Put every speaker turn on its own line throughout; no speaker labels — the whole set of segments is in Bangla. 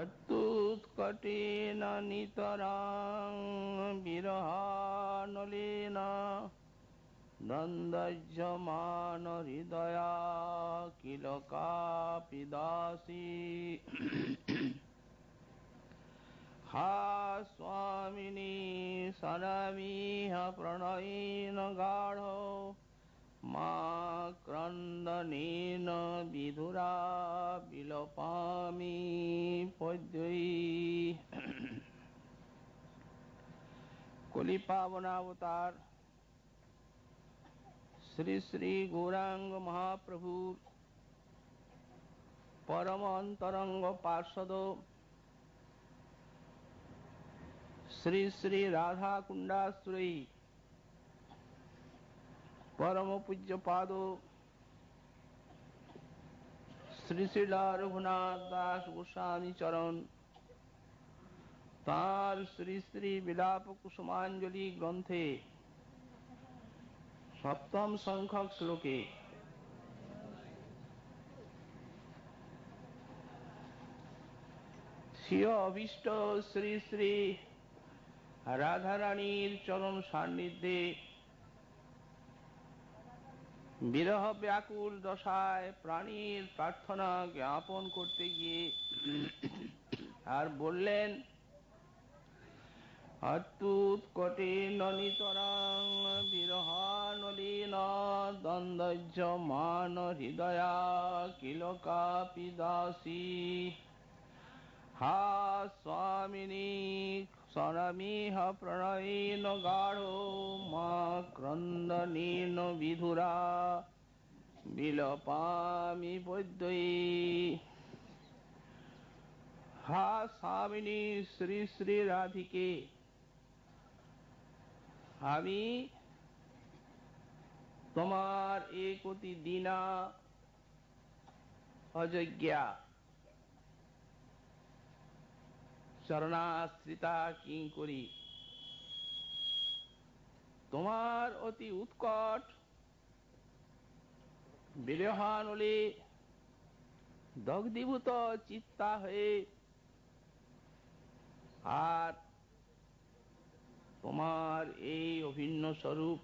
अत्युत्कटेन नितरां विरहानलेन दन्दज्यमान हृदया किल कापि दासी। हा स्वामिनी सनमिह प्रणयेन गाढो मा क्रन्दनेन विधुरा विलपामि पद्यै। कलि पावनावतार श्री श्री गौरांग महाप्रभु परम अंतरंग पार्षद श्री श्री राधा कुंडाश्रयी परम पूज्य पाद श्री श्री रघुनाथ दास गोस्वामी चरण तार श्री श्री विलाप कुसुमांजलि ग्रंथे सप्तम संख्यक श्लोके श्री अभीष्ट श्री श्री राधा रानीर चरण सान्निध्ये বিরহ ব্যাকুল দশায় প্রাণীর প্রার্থনা জ্ঞাপন করতে গিয়ে আর বললেন, অত্যুৎকটেন নিতরাং বিরহানলেন দন্দজ্যমান হৃদয়া কিল কাপি দাসী। হা স্বামিনী সনমিহ প্রণয়েন গাঢ়ো মা ক্রন্দনেন বিধুরা বিলপামি পদ্যৈ। হা স্বামিনী শ্রী শ্রী রাধিকে, আমি তোমার এক অতি দীনা অযোগ্যা চরণাশ্রিতা কিঙ্করী, তোমার অতি উৎকট বিরহানলে দগ্ধীভূত চিত্তা হয়ে আর তোমার এই অভিন্ন স্বরূপ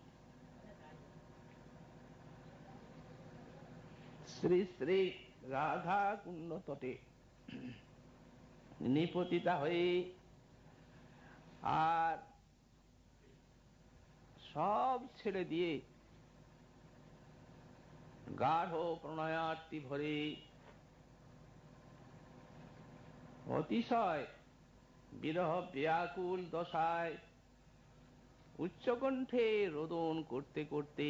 শ্রী শ্রী রাধা কুণ্ড তটে নিপতিতা হয়ে আর সব ছেড়ে দিয়ে গাঢ় প্রণয়ার্তি ভরে অতিশয় বিরহ ব্যাকুল দশায় উচ্চকণ্ঠে রোদন করতে করতে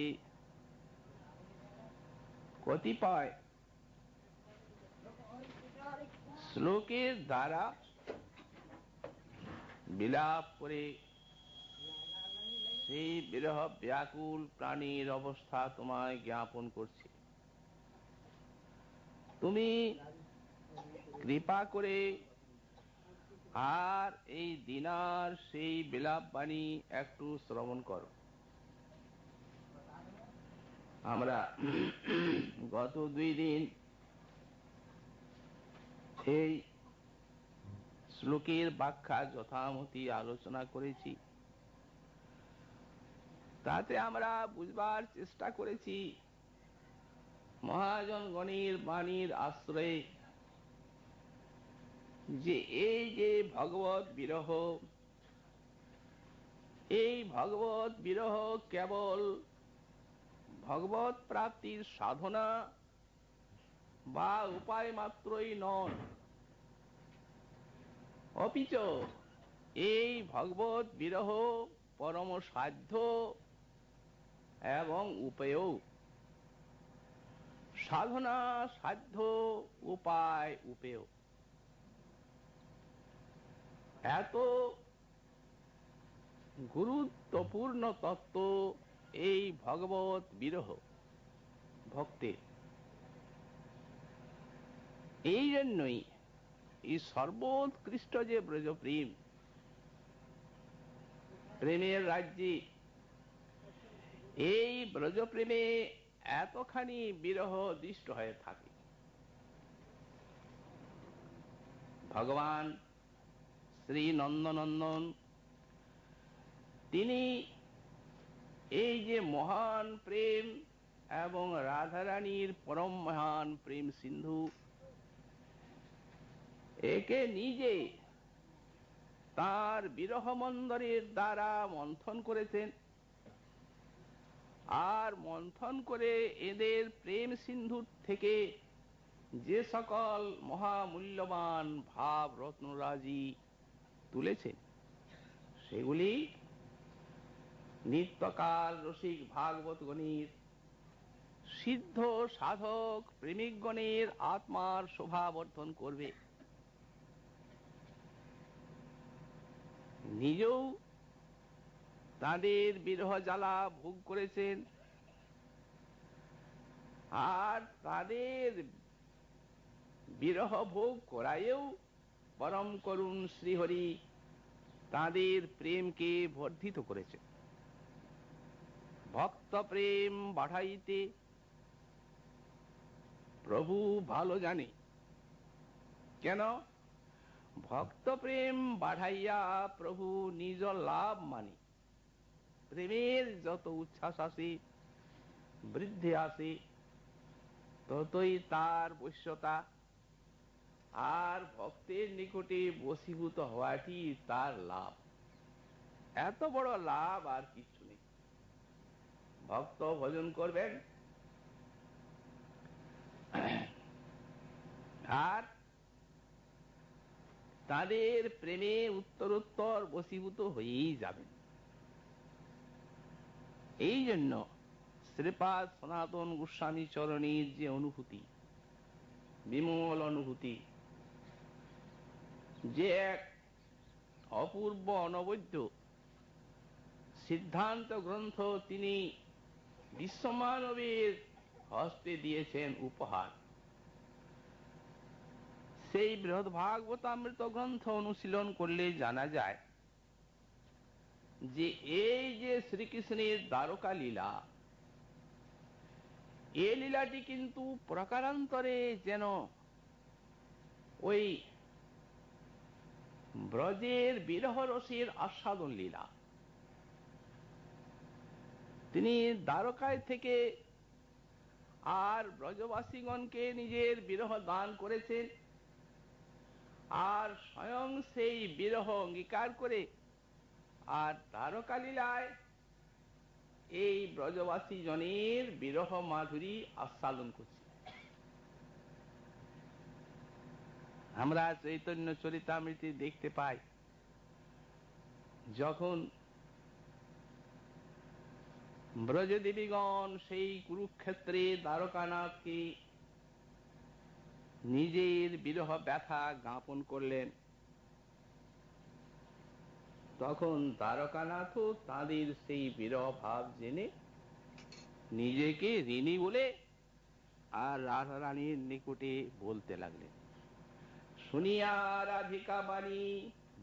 কতিপয় শ্লোকের দ্বারা বিলাপ করে সেই বিরহ ব্যাকুল প্রাণীর অবস্থা তোমায় জ্ঞাপন করছে। তুমি কৃপা করে আর এই দিনার সেই বিলাপ বাণী একটু শ্রবণ করো। আমরা গত 2 দিন এই শ্লোকের ব্যাখ্যা যথামতি আলোচনা করেছি। তাতে আমরা বুঝবার চেষ্টা করেছি মহাজনগণের বাণীর আশ্রয়ে যে এই যে ভগবত বিরহ, এই ভগবত বিরহ কেবল ভগবত প্রাপ্তির সাধনা বা উপায় মাত্রই নয়, অপিচ এই ভগবত বিরহ পরম সাধ্য এবং উপায়, সাধনা সাধ্য উপায় উপায়। এত গুরুত্বপূর্ণ তত্ত্ব এই ভগবত বিরহ ভক্তের। এই জন্যই এই সর্বোৎকৃষ্ট যে ব্রজপ্রেম, প্রেমের রাজ্যে এই ব্রজপ্রেমে এতখানি বিরহ দৃষ্ট হয়ে থাকে। ভগবান শ্রী নন্দনন্দন তিনি এই যে মহান প্রেম এবং রাধারানীর পরম মহান প্রেম সিন্ধু, একে নিজে তার বিরহ মন্দরের দ্বারা মন্থন করেছেন, আর মন্থন করে এদের প্রেম সিন্ধুর থেকে যে সকল মহামূল্যবান ভাব রত্নরাজি তুলেছেন, সেগুলি নিত্যকাল রসিক ভাগবতগণের, সিদ্ধ সাধক প্রেমিকগণের আত্মার শোভাবর্ধন করবে। নিজেও তাদের বিরহ জ্বালা ভোগ করেছেন, আর তাদের বিরহ ভোগ করায়ও পরম করুণ শ্রীহরি তাদের প্রেমকে বর্ধিত করেছে। ভক্ত প্রেম বাড়াইতে প্রভু ভালো জানে। কেন? ভক্ত প্রেম বাড়াইয়া প্রভু নিজ লাভ মানে। প্রেমের যত উচ্ছ্বাস আসে, বৃদ্ধি আসে, ততই তার বশ্যতা, আর ভক্তের নিকটে বশীভূত হওয়াটি তার লাভ। এত বড় লাভ আর কিছু নেই। ভক্ত ভজন করবেন, আর তাদের প্রেমে উত্তরোত্তর বশীভূত হয়েই যাবেন। এই জন্য শ্রীপাদ সনাতন গোস্বামী চরণের যে অনুভূতি, বিমল অনুভূতি, যে এক অপূর্ব অনবদ্য সিদ্ধান্ত গ্রন্থ তিনি বিশ্বমানবের হস্তে দিয়েছেন উপহার, সেই বৃহৎ ভাগবতামৃত গ্রন্থ অনুশীলন করলে জানা যায় যে এই যে শ্রীকৃষ্ণের দ্বারকা লীলা, এই লীলাটি কিন্তু প্রকারান্তরে যেন ওই ব্রজের বিরহ রসের আস্বাদন লীলা। তিনি দ্বারকায় থেকে আর ব্রজবাসীগণকে নিজের বিরহ দান করেছেন, আর স্বয়ং সেই বিরহ অঙ্গীকার করে আর দ্বারকা লীলায় এই ব্রজবাসী জনের বিরহ মাধুরী আস্বাদন করছে। আমরা চৈতন্য চরিতামৃতে দেখতে পাই, যখন ব্রজদেবীগণ সেই কুরুক্ষেত্রে দ্বারকানাথকে নিজের বিরহ ব্যথা জ্ঞাপন করলেন, তখন দ্বারকানাথও তাদের সেই বিরহ ভাব জেনে নিজেকে ঋণী বলে আর রাধারানীর নিকটে বলতে লাগলেন, শুনিয়া রাধিকা বাণী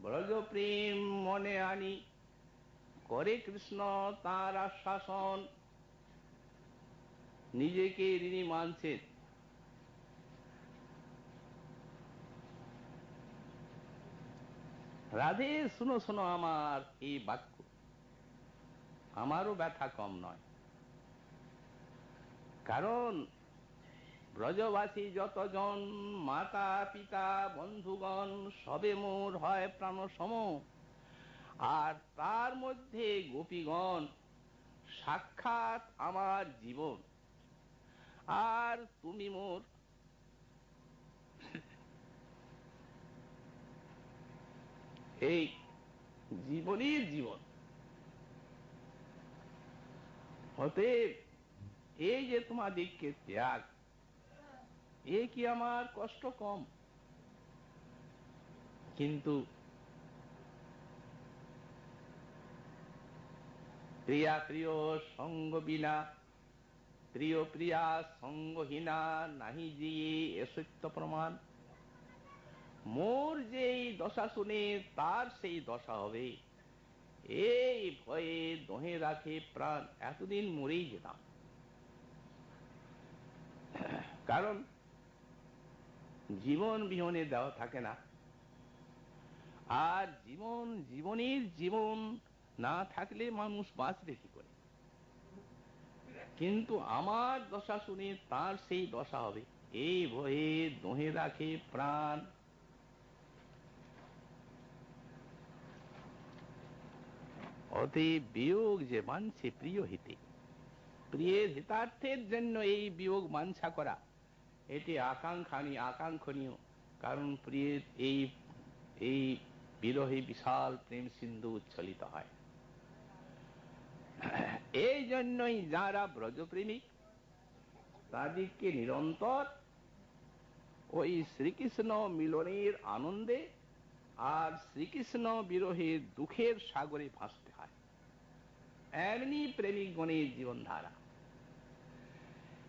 ব্রজ প্রেম মনে আনি, করে কৃষ্ণ তাঁর আশ্বাসন। নিজেকে ঋণী মানছেন। রাধে শুনো শোনো আমার এই বাক্য, আমারও ব্যথা কম নয়। কারণ ব্রজবাসী যতজন মাতা পিতা বন্ধুগণ সবে মোর হয় প্রাণ সম, আর তার মধ্যে গোপীগণ সাক্ষাৎ আমার জীবন, আর তুমি মোর এই জীবনের জীবন। অতএব এই যে তোমাদিগকে ত্যাগ, এ কি আমার কষ্ট কম? কিন্তু প্রিয়া প্রিয় সঙ্গ বিনা, প্রিয় প্রিয়া সঙ্গহীনা নাহি জিয়ে এ সত্য প্রমাণ। মোর যেই দশা শুনে তার সেই দশা হবে, এই ভয়ে দহে রাখে প্রাণ। এতদিন মরেই যেতাম, কারণ জীবন বিহনে দেওয়া থাকে না। আর জীবনের জীবন না থাকলে মানুষ বাঁচবে কি করে? কিন্তু আমার দশা শুনে তার সেই দশা হবে, এই ভয়ে দোহে রাখে প্রাণ। অতএব বিয়োগ যে মানছে প্রিয় হিতে, প্রিয়ের হিতার্থের জন্য এই বিয়োগ মানসা করা, এটি আকাঙ্ক্ষণীয়। কারণ প্রিয়ের এই বিরহে বিশাল প্রেম সিন্ধু উচ্ছ্বলিত হয়। এই জন্যই যারা ব্রজপ্রেমিক তাদেরকে নিরন্তর ওই শ্রীকৃষ্ণ মিলনের আনন্দে আর শ্রীকৃষ্ণ বিরহের দুঃখের সাগরে ভাসতে হয়। এমনি প্রেমিক গণের জীবনধারা।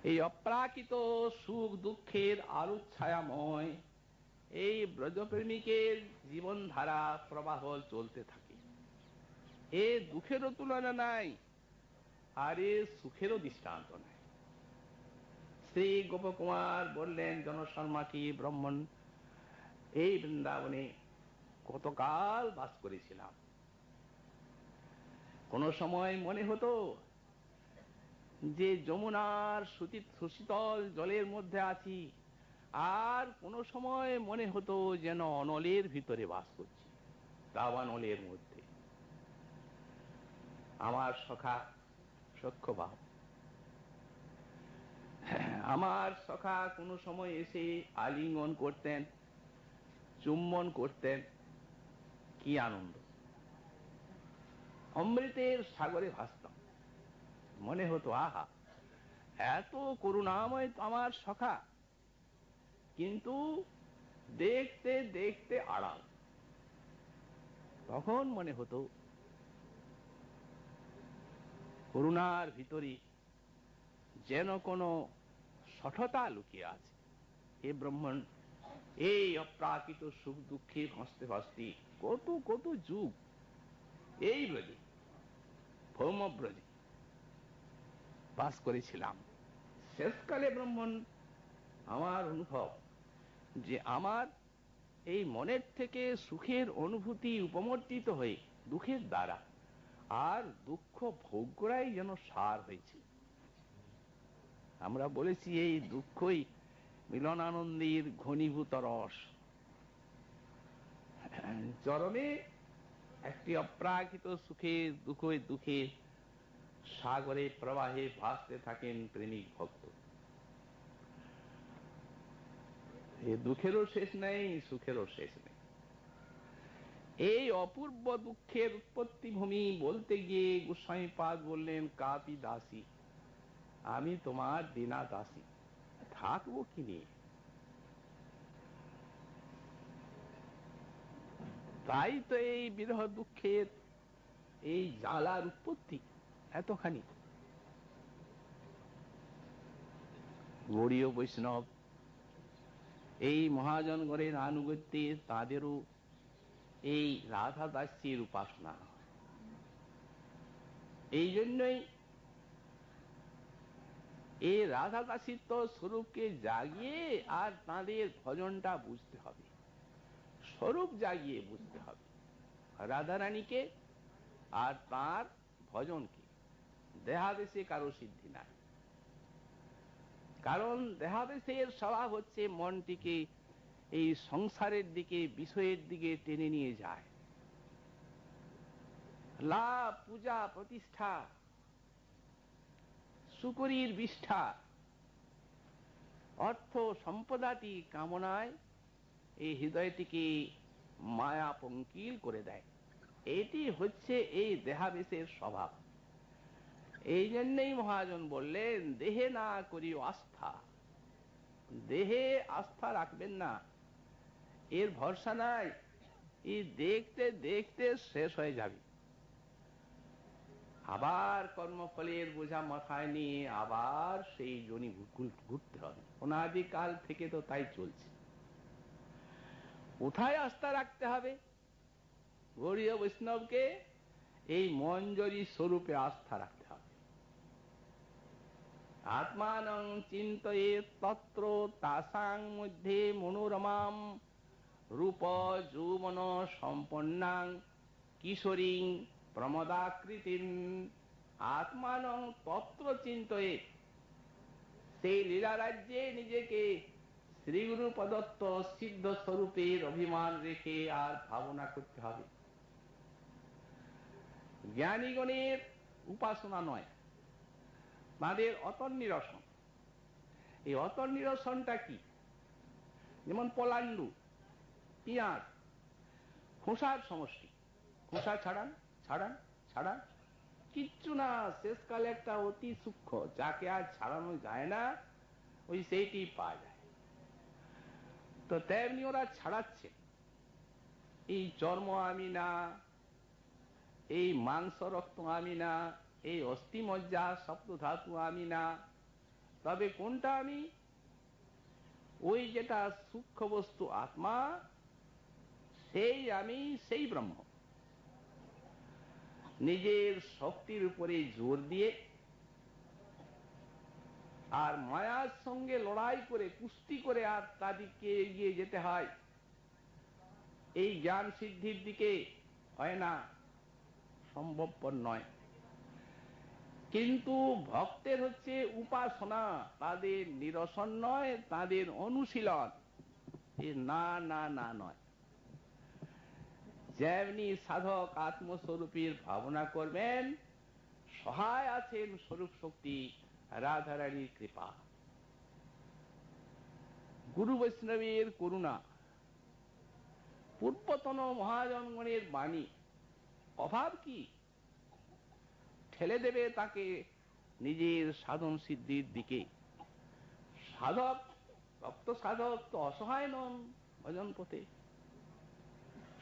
এই অপ্রাকৃত সুখ দুঃখের আলো ছায়াময় এই ব্রজপ্রেমিকের জীবনধারা প্রবাহ চলতে থাকে। এ দুঃখেরও তুলনা নাই, আর এ সুখেরও দৃষ্টান্ত নাই। শ্রী গোপকুমার বললেন জনশর্মাকে, ব্রাহ্মণ, এই বৃন্দাবনে কতকাল বাস করেছিলাম। কোন সময় মনে হতো যে যমুনার সুশীতল জলের মধ্যে আছি, আর কোন সময় মনে হতো যেন অনলের ভিতরে বাস করছি, দাবানলের মধ্যে। আমার সখা সখ্যবাহু, আমার সখা কোন সময় এসে আলিঙ্গন করতেন, চুম্বন করতেন, কি আনন্দ! অমৃতের সাগরে ভাসতাম। মনে হতো আহা, এত করুণাময় আমার সখা, কিন্তু দেখতে দেখতে আড়াল। তখন মনে হতো করুণার ভিতরে যেন কোনো সঠতা লুকিয়ে আছে। হে ব্রাহ্মণ, এই অপ্রাকৃত সুখ দুঃখে ভাসতে ভাসতে কত কত যুগ এই ব্রজে, ভৌমব্রজে বাস করেছিলাম। শেষকালে ব্রাহ্মণ, আমার অনুভব যে আমার এই মনের থেকে সুখের অনুভূতি উপমর্দিত হয়ে দুঃখের দ্বারা, আর দুঃখ ভোগ করাই যেন সার হয়েছে। আমরা বলেছি এই দুঃখই মিলনানন্দের ঘনীভূত রস। চরমে একটি অপ্রাকৃত সুখের দুঃখে সাগরে প্রবাহে ভাসতে থাকেন প্রেমিক ভক্ত। এই দুঃখেরও শেষ নেই, সুখেরও শেষ নেই। এই অপূর্ব দুঃখের উৎপত্তি ভূমি বলতে গিয়ে গোস্বামীপাদ বললেন, কাপি দাসী, আমি তোমার দীনা দাসী, থাকবো কি নিয়ে? তাই তো এই বিরহ দুঃখের এই জ্বালার উৎপত্তি এতখানি। গৌড়ীয় বৈষ্ণব এই মহাজনগণের আনুগত্যে তাদেরও এই রাধা দাসীর উপাসনা। এই জন্যই এই রাধা দাসিত্ব স্বরূপকে জাগিয়ে আর তাঁদের ভজনটা বুঝতে হবে, স্বরূপ জাগিয়ে বুঝতে হবে রাধারানীকে আর তার ভজনকে। দেহাদেশে কারো সিদ্ধি নাই, কারণ দেহাদেশের স্বভাব হচ্ছে মনটিকে এই সংসারের দিকে, বিষয়ের দিকে টেনে নিয়ে যায়। লাভ, পূজা, প্রতিষ্ঠা, সুকরীর বিষ্ঠা, অর্থ সম্পদাটি কামনায় এই হৃদয়টিকে মায়া পঙ্কিল করে দেয়। এটি হচ্ছে এই দেহাবেশের স্বভাব। এই জন্যই মহাজন বললেন, দেহে না করিও আস্থা। দেহে আস্থা রাখবেন না, এর ভরসা নাই, এই দেখতে দেখতে শেষ হয়ে যাবে। আবার কর্মফলের বোঝা মাথায় নিয়ে আবার সেই জনি ঘুরতে হবে। অনাদিকাল থেকে তো তাই চলছে। কোথায় আস্থা রাখতে হবে? গৌড়ীয় বৈষ্ণবকে এই মঞ্জরি স্বরূপে আস্থা রাখতে হবে। আত্মানং চিন্তয়ে তত্র তাসাং মধ্যে মনোরমাম রূপ যৌবন সম্পন্নাং কিশোরীং প্রমদাকৃতিম আত্মানং তত্র চিন্তয়ে। সেই লীলা রাজ্যে নিজেকে শ্রীগুরু প্রদত্ত সিদ্ধ স্বরূপের অভিমান রেখে আর ভাবনা করতে হবে। জ্ঞানীগণের উপাসনা নয়, তাদের অতর্নিরসন। এই অতর্নিরসনটা কি? যেমন পলান্ডু, পেঁয়াজ, খোসার সমষ্টি। খোসা ছাড়ান ছাড়ান ছাড়ান, কিচ্ছু না, শেষকালে একটা অতি সূক্ষ্ম, যাকে আর ছাড়ানো যায় না, ওই সেইটি পাওয়া যায়। তো তেমনি ওরা ছাড়াচ্ছে। এই চর্ম আমি না, এই মাংস রক্ত আমি না, এই অস্থি মজ্জা সপ্ত ধাতু আমি না, তবে কোনটা আমি? ওই যেটা সূক্ষ্ম বস্তু আত্মা, সেই আমি, সেই ব্রহ্ম। নিজের শক্তির উপরে জোর দিয়ে আর মায়ার সঙ্গে লড়াই করে, কুস্তি করে আর তাদেরকে এগিয়ে যেতে হয়, এই জ্ঞান সিদ্ধির দিকে হয় না, সম্ভবপর নয়। কিন্তু ভক্তের হচ্ছে উপাসনা, তাদের নিরসন নয়, তাদের অনুশীলন। না না না নয়। যেমনি সাধক আত্মস্বরূপের ভাবনা করবেন, সহায় আছেন স্বরূপ শক্তি রাধারানীর কৃপা, গুরু বৈষ্ণবের করুণা, পূর্বতন মহাজনগণের বাণী। অভাব কি? ঠেলে দেবে তাকে নিজের সাধন সিদ্ধির দিকে। সাধক, ভক্ত সাধক তো অসহায় নন ভজন পথে।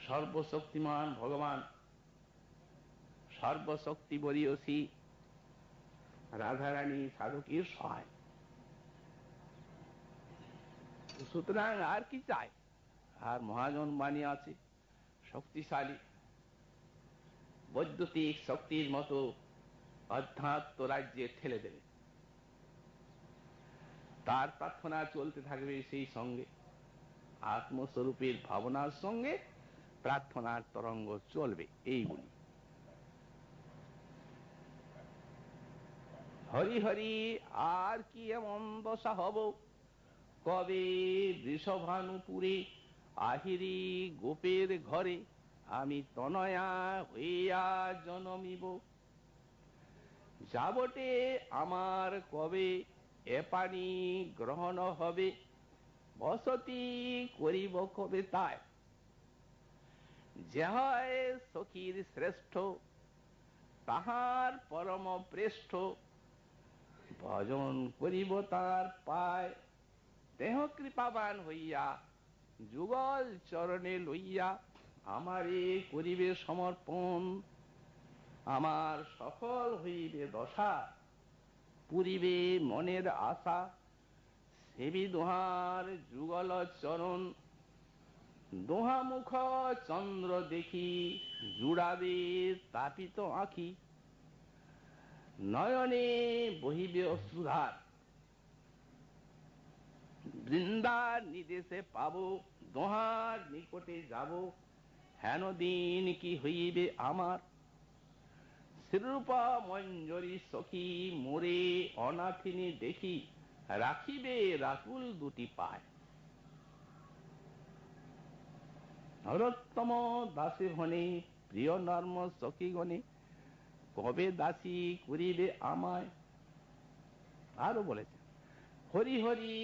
সর্বশক্তিমান ভগবান, সর্বশক্তি বরিয়সী রাধারানী সাধকের সহায়। সুতরাং আর কি চাই? আর মহাজন বাণী আছে, শক্তিশালী বৈদ্যুতিক শক্তির মতো অধ্যাত্ম রাজ্যে ঠেলে দেবে। তার প্রার্থনা চলতে থাকবে, সেই সঙ্গে আত্মস্বরূপের ভাবনার সঙ্গে প্রার্থনার তরঙ্গ চলবে। এইগুলি হরি হরি, আর কি এমন দশা হব, কবে বৃষভানুপুরে আহিরি গোপের ঘরে আমি তনয়া হইয়া জনমিব। যাবটে আমার কবে এ পানি গ্রহণ হবে, বসতি করিব কবে তাই। যে হয় সখীর শ্রেষ্ঠ, তাহার পরম প্রেষ্ঠ, ভজন করিব তার পায়। দেহ কৃপাবান হইয়া যুগল চরণে লইয়া আমারে করিবে সমর্পণ। আমার সফল হইবে দশা, পুরিবে মনের আশা, সেবি দোহার যুগল চরণ। দোহা মুখ চন্দ্র দেখি, জুড়াবে তাপিত আঁখি, নয়নে বহিবে অশ্রুধার। বৃন্দার নিদেশে পাব, দোহার নিকটে যাব, হেন দিন কি হইবে আমার। শ্রীরূপা মঞ্জরী সখী মোরে অনাথিনী দেখি, রাখিবে রাতুল দুটি পায়। নরোত্তম দাসী ভনে, প্রিয় নর্ম সখীগণে, কবে দাসী করিবে আমায়। আরো বলেছে, হরি হরি,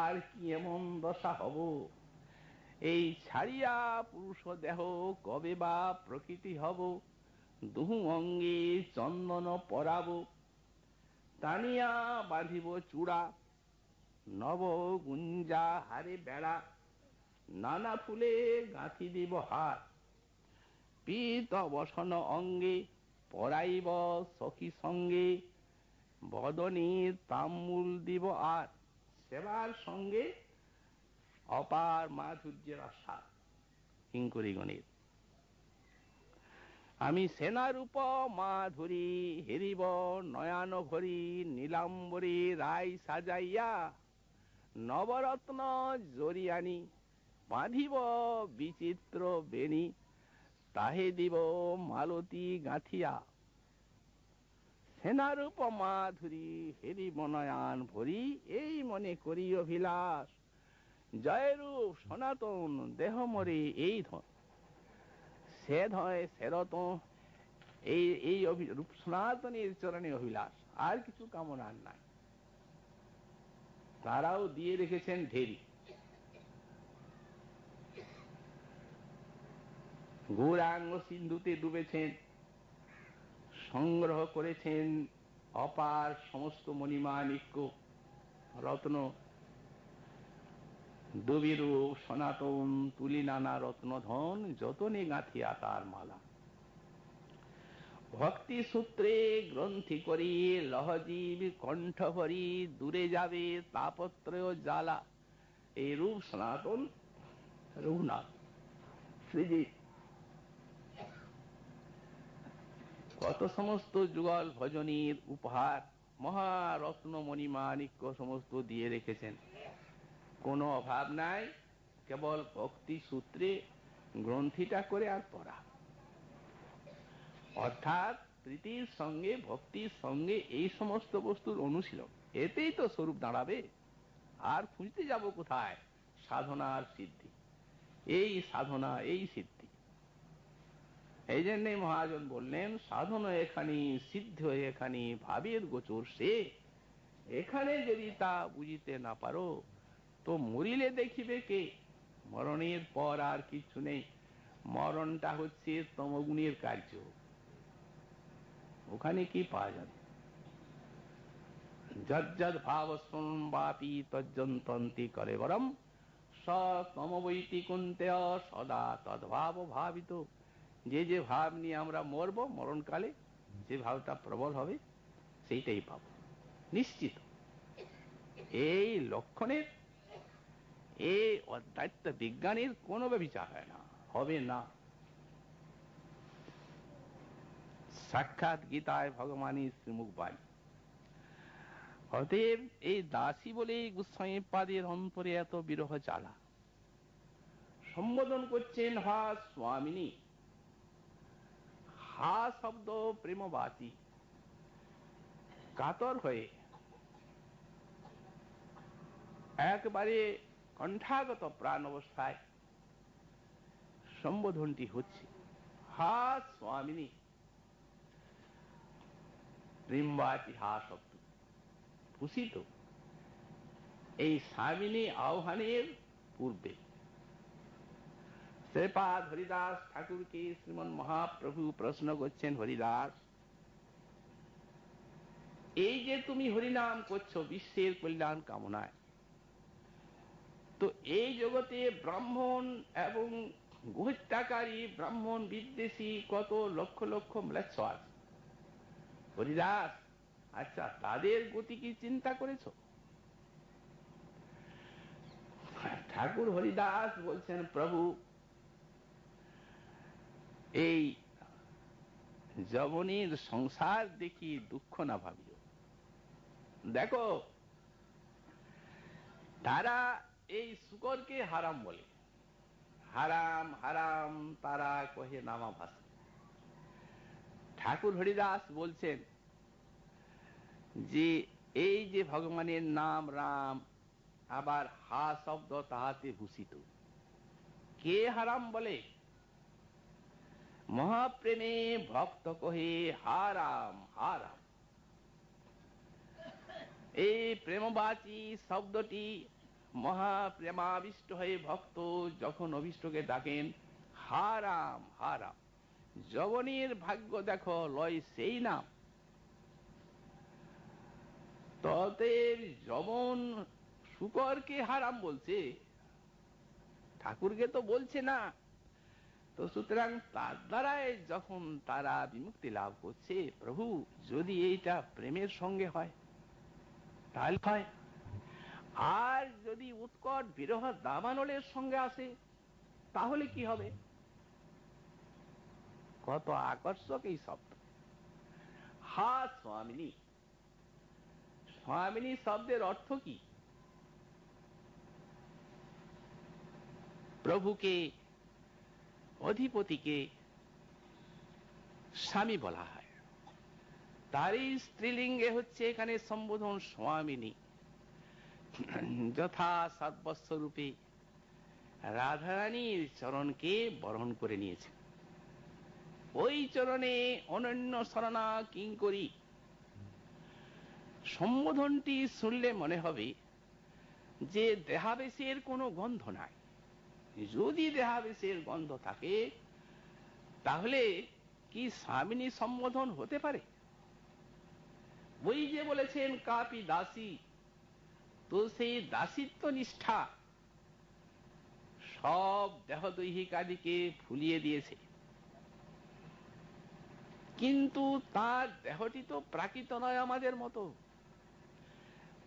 আর কি এমন দশা হব, এই ছাড়িয়া পুরুষ দেহ কবে বা প্রকৃতি হব। দুহু অঙ্গে চন্দন পরাব, টানিয়া বাঁধিব চূড়া, নব গুঞ্জা হারে বেড়া, নানা ফুলে গাঁথি দিব হার। পীত বসন অঙ্গে পরাইব সখী সঙ্গে, বদনে তাম্বুল দিব আর। সেবার সঙ্গে অপার মাধুর্যের আশা কিঙ্করীগণের। আমি সেনারূপ মাধুরী হেরিব নয়ন ভরি, নীলাম্বরী রায় সাজাইয়া নবরত্ন জরিয়ানি, বাঁধিব বিচিত্র বেণী। তাহে দিব মালতী গাঁথিয়া, সেনারূপ মাধুরী হেরি মনয়ান ভরি, এই মনে করি অভিলাষ, জয়রূপ সনাতন দেহ মরে এই ধন, সে ধয় সেরত, এই এই রূপ সনাতনের চরণে অভিলাষ, আর কিছু কামনার নাই। তারাও দিয়ে রেখেছেন ঢেরি। গৌরাঙ্গ সিন্ধুতে ডুবেছেন, সংগ্রহ করেছেন অপার সমস্ত মণিমাণিক্য রত্ন, দুবিরূপ সনাতন তুলি নানা রত্নধন, যতনে গাঁথিয়া তার মালা। ভক্তি সূত্রে গ্রন্থি করি লহজীব কণ্ঠ ভরি, দূরে যাবে তাপত্রয় জ্বালা। এই রূপ সনাতন রঘুনাথ শ্রীজি কত সমস্ত যুগল ভজনীর উপহার, মহারত্ন মণিমাণিক্য সমস্ত দিয়ে রেখেছেন, কোনো অভাব নাই, কেবল ভক্তি সূত্রে গ্রন্থিটা করে আর পড়া। অর্থাৎ প্রীতির সঙ্গে ভক্তির সঙ্গে এই সমস্ত বস্তুর অনুশীলন, এতেই তো স্বরূপ দাঁড়াবে। আর খুঁজতে যাব কোথায়? সাধনার সিদ্ধি, এই সাধনা এই সিদ্ধি। এই জন্যই মহাজন বললেন, সাধন এখানে সিদ্ধ এখানে ভাবের গোচর সে, এখানে যদি তা বুঝিতে না পারো তো মরিলে দেখিবে কে? মরণের পর আর কিছু নেই, মরণটা হচ্ছে তমগুণের কার্য। ওখানে কি পাওয়া যাবে? যজ্জদ ভাবস্বং বাপি তজ্জন্তন্তি করে বরম, স তমবৈতি কুন্তেয় সদা তদ্ভাব ভাবিত। যে যে ভাব নিয়ে আমরা মরব, মরণকালে যে ভাবটা প্রবল হবে সেইটাই পাব নিশ্চিত। এই লক্ষণের, এই অদ্বৈত বিজ্ঞানের কোনো বিচার হয় না, হবে না। সাক্ষাৎ গীতায় ভগবানের শ্রীমুখ বাণী। অতএব এই দাসী বলে গোস্বামী পাদের অন্তরে এত বিরহ জ্বালা। সম্বোধন করছেন হা স্বামিনী, হা শব্দ প্রেমবাচী, কাতর হয়ে একবারে কণ্ঠাগত প্রাণ অবস্থায় সম্বোধনটি হচ্ছে। হা স্বামিনী, প্রেমবাচী হা শব্দ ভূষিত। এই স্বামিনী আহ্বানের পূর্বে শ্রীপাদ হরিদাস ঠাকুরকে শ্রীমন মহাপ্রভু প্রশ্ন করছেন, হরিদাস, এই যে তুমি হরিনাম করছো বিশ্বের কল্যাণ কামনায়, তো এই জগতে ব্রাহ্মণ এবং গুহত্যাকারী ব্রাহ্মণ বিদ্বেষী কত লক্ষ লক্ষ ম্লেচ্ছ আছে। হরিদাস, আচ্ছা তাদের গতি কি চিন্তা করেছ? ঠাকুর হরিদাস বলছেন, প্রভু এই যবনের সংসার দেখি দুঃখ না ভাবিও। দেখো, তারা এই শুকরকে হারাম বলে, হারাম হারাম তারা কহে নামা ভাষা। ঠাকুর হরিদাস বলছেন যে এই যে ভগবানের নাম রাম, আবার হা শব্দ তাহাতে ভূষিত, কে হারাম বলে? মহাপ্রেমে ভক্ত কহে হা রাম হা রাম। এই প্রেমবাচী শব্দটি মহাপ্রেমাবিষ্ট হয়ে ভক্ত যখন অভিষ্টকে ডাকেন হা রাম হা রাম, যবনের ভাগ্য দেখো লয় সেই নাম। তদের যবন শুকরকে হারাম বলছে, ঠাকুরকে তো বলছে না। তো সুতরাং তার দ্বারাই যখন তারা বিমুক্তি লাভ করছে, প্রভু যদি এইটা প্রেমের সঙ্গে হয় তাহলে হয়, আর যদি উৎকট বিরহ দাবানলের সঙ্গে আসে তাহলে কি হবে? কত আকর্ষক এই শব্দ হা স্বামিনী। স্বামিনী শব্দের অর্থ কি? প্রভুকে, অধিপতিকে স্বামী বলা হয়। তারই স্ত্রীলিঙ্গে হচ্ছে এখানে সম্বোধন স্বামিনী, যথা সর্বস্বরূপে রাধারানীর চরণকে বরণ করে নিয়েছে। ওই চরণে অনন্য শরণা কিঙ্করী সম্বোধনটি শুনলে মনে হবে যে দেহাবেশের কোনো গন্ধ নাই। যদি দেহাবেশের গন্ধ থাকে তাহলে কি স্বামিনী সম্বোধন হতে পারে? ওই যে বলেছেন কাপি দাসী, তো সেই দাসিত্ব নিষ্ঠা সব দেহদৈহিকাদিকে ভুলিয়ে দিয়েছে। কিন্তু তার দেহটি তো প্রাকৃত নয় আমাদের মতো,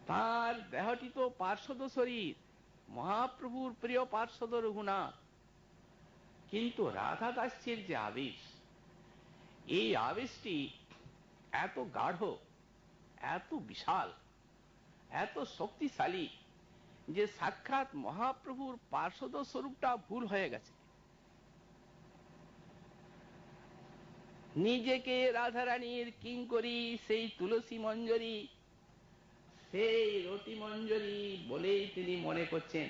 তার দেহটি তো পার্শ্বদ শরীর, মহাপ্রভুর প্রিয় পার্শ্বদ রঘুনাথ। কিন্তু রাধা দাস্যের যে আবেশ, এই আবেশটি এত গাঢ়, এত বিশাল, এত শক্তিশালী যে সাক্ষাৎ মহাপ্রভুর পার্শ্বদ স্বরূপটা ভুল হয়ে গেছে। নিজেকে রাধারানীর কিঙ্করী, সেই তুলসী মঞ্জরী, সেই রতি মঞ্জরী বলেই তিনি মনে করছেন।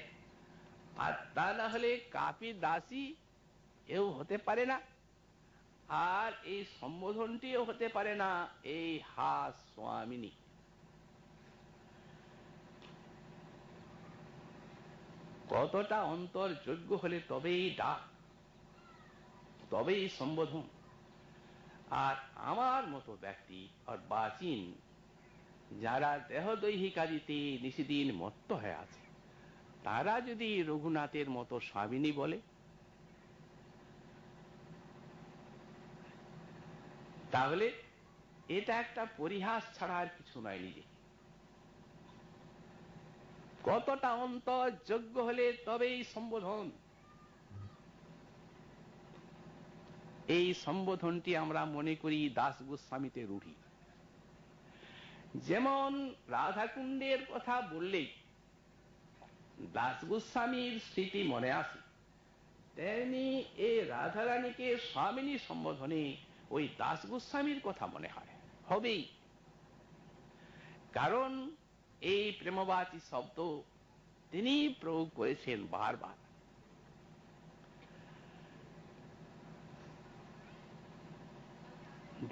আর তা না হলে কাপি দাসী এও হতে পারে না, আর এই সম্বোধনটিও হতে পারে না এই হা স্বামিনী। কতটা অন্তর যোগ্য হলে তবেই ডাক, তবেই সম্বোধন। আর আমার মতো ব্যক্তি আর বাচিন যারা দেহদৈহিকাদিতে নিশিদিন মত্ত হয়ে আছে, তারা যদি রঘুনাথের মতো স্বামিনী বলে, তাহলে এটা একটা পরিহাস ছাড়া আর কিছু নয়। নিজে কতটা অন্তর যোগ্য হলে তবেই সম্বোধন। এই সম্বোধনটি আমরা মনে করি দাস গোস্বামীতে রূঢ়ি। যেমন রাধাকুণ্ডের কথা বললেই দাস গোস্বামীর স্মৃতি মনে আসে, তেমনি এই রাধারানীকে স্বামিনী সম্বোধনে ওই দাস গোস্বামীর কথা মনে হয়, হবেই। কারণ এই প্রেমবাচী শব্দ তিনি প্রয়োগ করেছেন বারবার।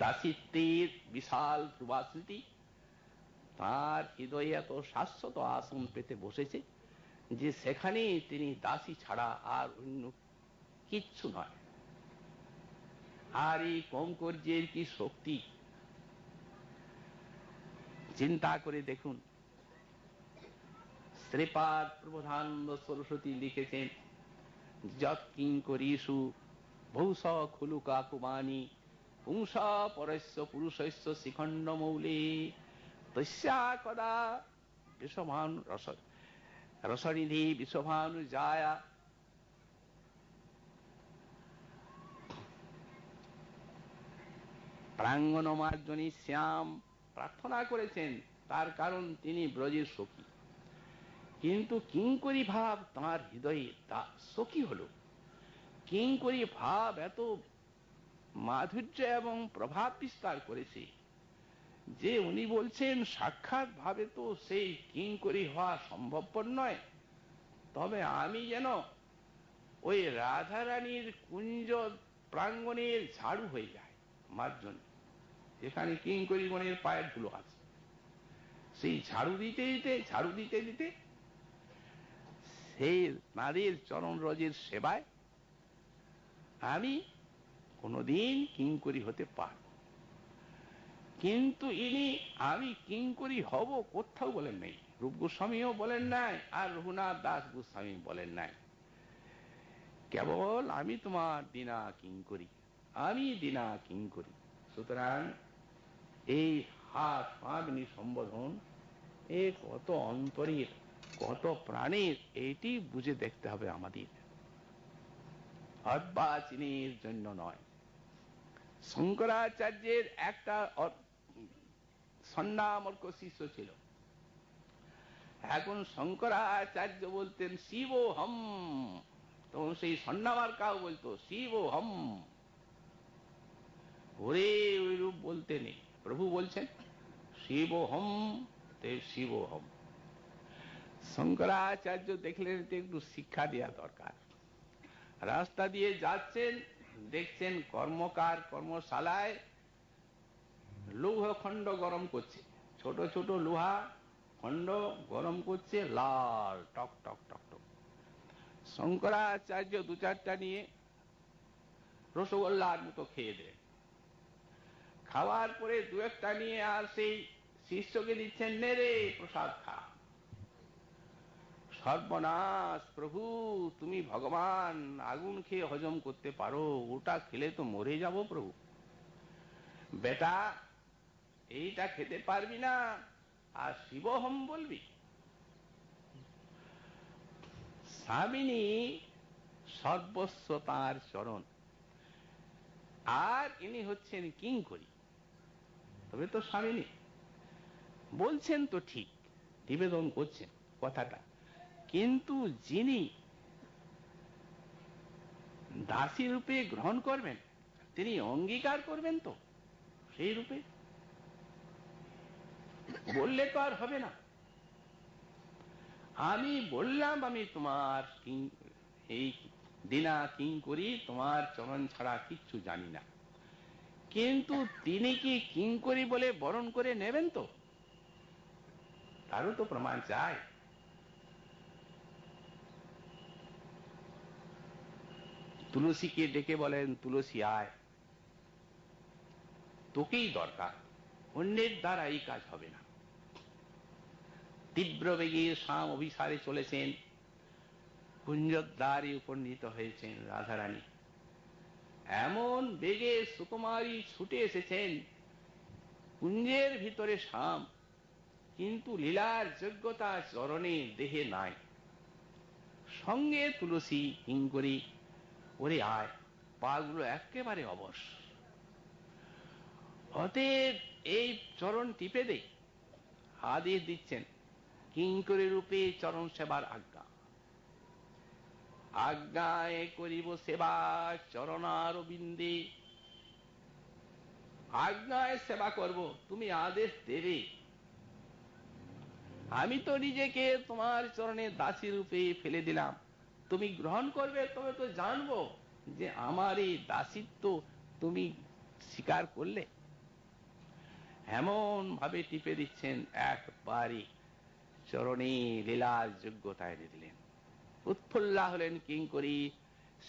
দাসিত্বের বিশাল ধ্রুবাস্মৃতি তার হৃদয়ে এত শাশ্বত আসন পেতে বসেছে যে সেখানে তিনি দাসী ছাড়া আর অন্য কিচ্ছু নয়। আর এই কঙ্কর্যের কি শক্তি চিন্তা করে দেখুন। শ্রীপাদ প্রবোধানন্দ সরস্বতী লিখেছেন, যৎ কিঙ্করীষু ভূষ খুলুকা কুমানি পুংস পরস্য পুরুষস্য শিখণ্ড মৌলে তস্যা কদা বিষভানু রসনিধি বিষভানু জায়া। প্রাঙ্গণ মার্জনী শ্যাম প্রার্থনা করেছেন, তার কারণ তিনি ব্রজের সখী। কিন্তু কিঙ্করী ভাব তাঁর হৃদয়ে সখী হল। কিঙ্করী ভাব এত মাধুর্য এবং প্রভাব বিস্তার করেছে যে উনি বলছেন সাক্ষাৎ ভাবে তো সেই কিঙ্করী হওয়া সম্ভবপর নয়। তবে আমি যেন ওই রাধারানীর কুঞ্জ প্রাঙ্গণের ঝাড়ু হয়ে যায় মার্জনী, যেখানে কিঙ্করীগণের পায়ের ধুলো আছে, সেই ঝাড়ু দিতে দিতে সেই নারীর চরণ রজের সেবায় আমি কোনদিন কিঙ্করী হতে পারব। কিন্তু ইনি আমি কিঙ্করী হব কোথাও বলেন নাই, রূপ গোস্বামীও বলেন নাই, আর রঘুনাথ দাস গোস্বামী বলেন নাই। কেবল আমি তোমার দীনা কিঙ্করী, আমি দীনা কিঙ্করী। সুতরাং এই হাত স্বামিনী সম্বোধন এ কত অন্তরের, কত প্রাণের, এইটি বুঝে দেখতে হবে আমাদের, অর্বাচীনের জন্য নয়। শঙ্করাচার্যের একটা সন্ন্যামর্ক শিষ্য ছিল। এখন শঙ্করাচার্য বলতেন শিবোহম, তখন সেই সন্ন্যামার্কাও বলতো শিবোহম। ওরে ওই রূপ বলতে নেই। প্রভু বলছেন শিবহম তে শিবহম। শঙ্করাচার্য দেখলেন একটু শিক্ষা দেওয়া দরকার। রাস্তা দিয়ে যাচ্ছেন, দেখছেন কর্মকার কর্মশালায় লৌহ খণ্ড গরম করছে, ছোট ছোট লোহা খণ্ড গরম করছে, লাল টক টক টক টক। শঙ্করাচার্য দু চারটা নিয়ে রসগোল্লার মতো খেয়ে দেন। খাওয়ার পরে দু একটা নিয়ে আর সেই শিষ্যকে দিচ্ছেন, নে রে প্রসাদ খা। সর্বনাশ প্রভু, তুমি ভগবান, আগুন খেয়ে হজম করতে পারো, ওটা খেলে তো মরে যাব প্রভু। বেটা এইটা খেতে পারবি না আর শিবহম বলবি? স্বামিনী সর্বস্ব তাঁর চরণ, আর ইনি হচ্ছেন কিঙ্করী। তবে তো স্বামিনী বলছেন তো ঠিক, নিবেদন করছেন কথাটা, কিন্তু যিনি দাসী রূপে গ্রহণ করবেন তিনি অঙ্গীকার করবেন তো সেই রূপে? বললে তো আর হবে না। আমি বললাম আমি তোমার এই দিনা কিঙ্করী, তোমার চরণ ছাড়া কিচ্ছু জানি না, কিন্তু তিনি কি কিঙ্করী বলে বরণ করে নেবেন তো? তারও তো প্রমাণ চাই। তুলসীকে ডেকে বলেন, তুলসী আয়, তোকেই দরকার, অন্যের দ্বারা এই কাজ হবে না। তীব্র বেগে শাম অভিসারে চলেছেন, কুঞ্জদ্বারে উপনীত হয়েছেন রাধারানী। এমন বেগে সুকুমারী ছুটে এসেছেন, কুঞ্জের ভিতরে শাম, কিন্তু লীলার যোগ্যতা চরণে দেহে নাই। সঙ্গে তুলসী কিঙ্করী, ওরে আয়, পাগুলো একেবারে অবশ, অতএব এই চরণ টিপে দে। আদেশ দিচ্ছেন, কিঙ্করী রূপে চরণ সেবার আজ্ঞা। আজ্ঞায় করিব সেবা চরণারবিন্দে, আজ্ঞায় সেবা করব, তুমি আদেশ দেবে। আমি তো নিজেকে তোমার চরণে দাসী রূপে ফেলে দিলাম, তুমি গ্রহণ করবে, তবে তো জানবো যে আমার এই দাসিত্ব তুমি স্বীকার করলে। এমন ভাবে টিপে দিচ্ছেন, একবারই চরণে লীলার যোগ্যতা এনে দিলেন। উৎফুল্লা হলেন কিঙ্করী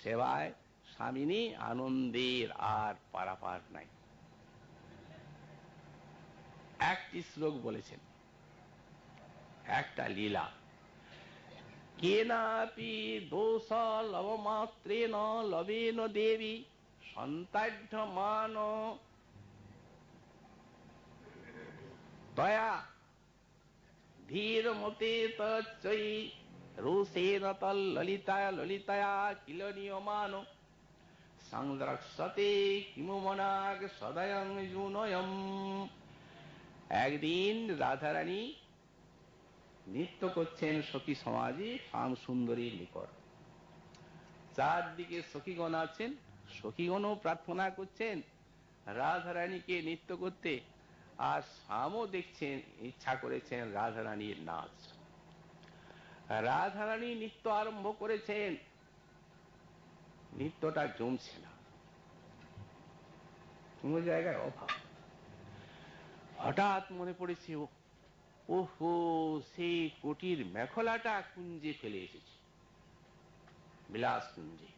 সেবায়, স্বামিনী আনন্দের আর পারাপার নাই। একটি শ্লোক বলেছেন, একটা লীলা, কেনাপি দোষ লবমাত্রেণ লবেন দেবী সন্তাঢ্যমান তয়া ধীর মতে তচ্চৈ রোষেন তল্ললিতায়া ললিতায়া কিল নিয়মান সংরক্ষতে কিমুমনাগ সদয়ং জুনয়ম। একদিন রাধারানী নৃত্য করছেন সখী সমাজে শ্যাম সুন্দরীর নিকট। চারদিকে সখীগণ আছেন, সখীগণও প্রার্থনা করছেন রাধারানীকে নৃত্য করতে, আর শ্যামও দেখছেন, ইচ্ছা করেছেন রাধারানীর নাচ। রাধারানী নৃত্য আরম্ভ করেছেন, নৃত্যটা জমছে না, কোন জায়গায় অভাব। হঠাৎ মনে পড়েছে, ওহো, সেই কোটির মেখলাটা কুঞ্জে ফেলে এসেছে, বিলাস কুঞ্জে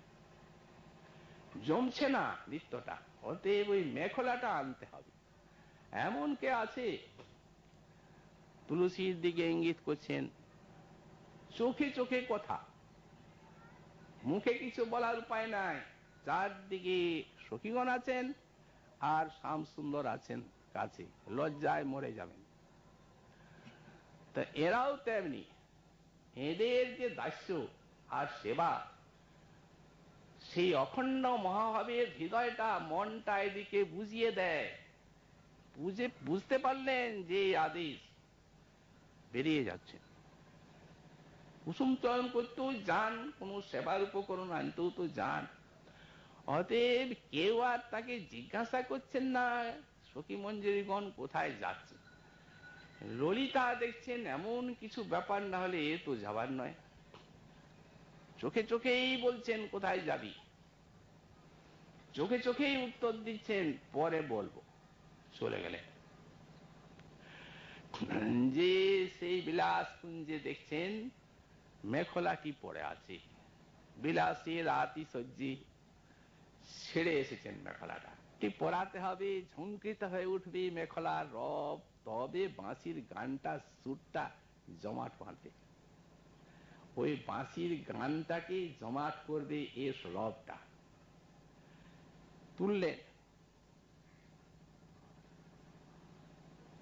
জমছে না নৃত্যটা, অতএব ওই মেখলাটা আনতে হবে। এমন কে আছে? তুলসীর দিকে ইঙ্গিত করছেন, চোখে চোখে কথা, মুখে কিছু বলার উপায় নাই। চারদিকে সখীগণ আছেন আর শ্যাম সুন্দর আছেন কাছে, লজ্জায় মরে যাবেন। তা এরাও তেমনি, এদের যে দাস্য আর সেবা, সেই অখণ্ড মহাভাবের হৃদয়টা, মনটা এদিকে বুঝিয়ে দেয়। বুঝতে পারলেন যে আদেশ বেরিয়ে যাচ্ছে, কুসুম চয়ন করতেও যান, কোন সেবার উপকরণ আনতেও তো যান, অতএব কেউ আর তাকে জিজ্ঞাসা করছেন না সখী মঞ্জুরিগণ কোথায় যাচ্ছে। ললিতা দেখছেন এমন কিছু ব্যাপার না হলে এ তো যাবার নয়, চোখে চোখেই বলছেন কোথায় যাবি, চোখে চোখেই উত্তর দিচ্ছেন পরে বলবো। চলে গেলেন। যে সেই বিলাস কুঞ্জে দেখছেন মেখলাটি পড়ে আছে, বিলাসের আতিশয্যে ছেড়ে এসেছেন মেখলাটা। পড়াতে হবে, ঝঙ্কৃত হয়ে উঠবে মেখলার রব, তবে বাঁশির গানটা সুরটা জমাট বাঁধবে। ওই বাঁশির গানটাকে জমাট করবে এর রবটা। তুললেন,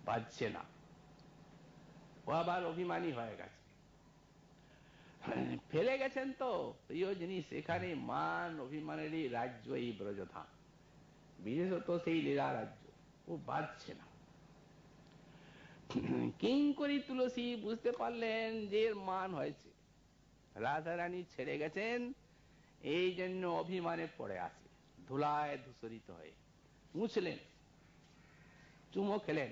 বাজছে না। ও আবার অভিমানী হয়ে গেছে, ফেলে গেছেন তো প্রিয় জিনিস। এখানে মান অভিমানেরই রাজ্য এই ব্রজধাম, বিশেষত সেই লীলা রাজ্য। ও বাজছে না। কিঙ্করী তুলসী বুঝতে পারলেন যে এর মান হয়েছে, রাধারানী ছেড়ে গেছেন, এই জন্য অভিমানে পড়ে আছে, ধুলায় ধূসরিত হয়ে। মুছলেন, চুমো খেলেন,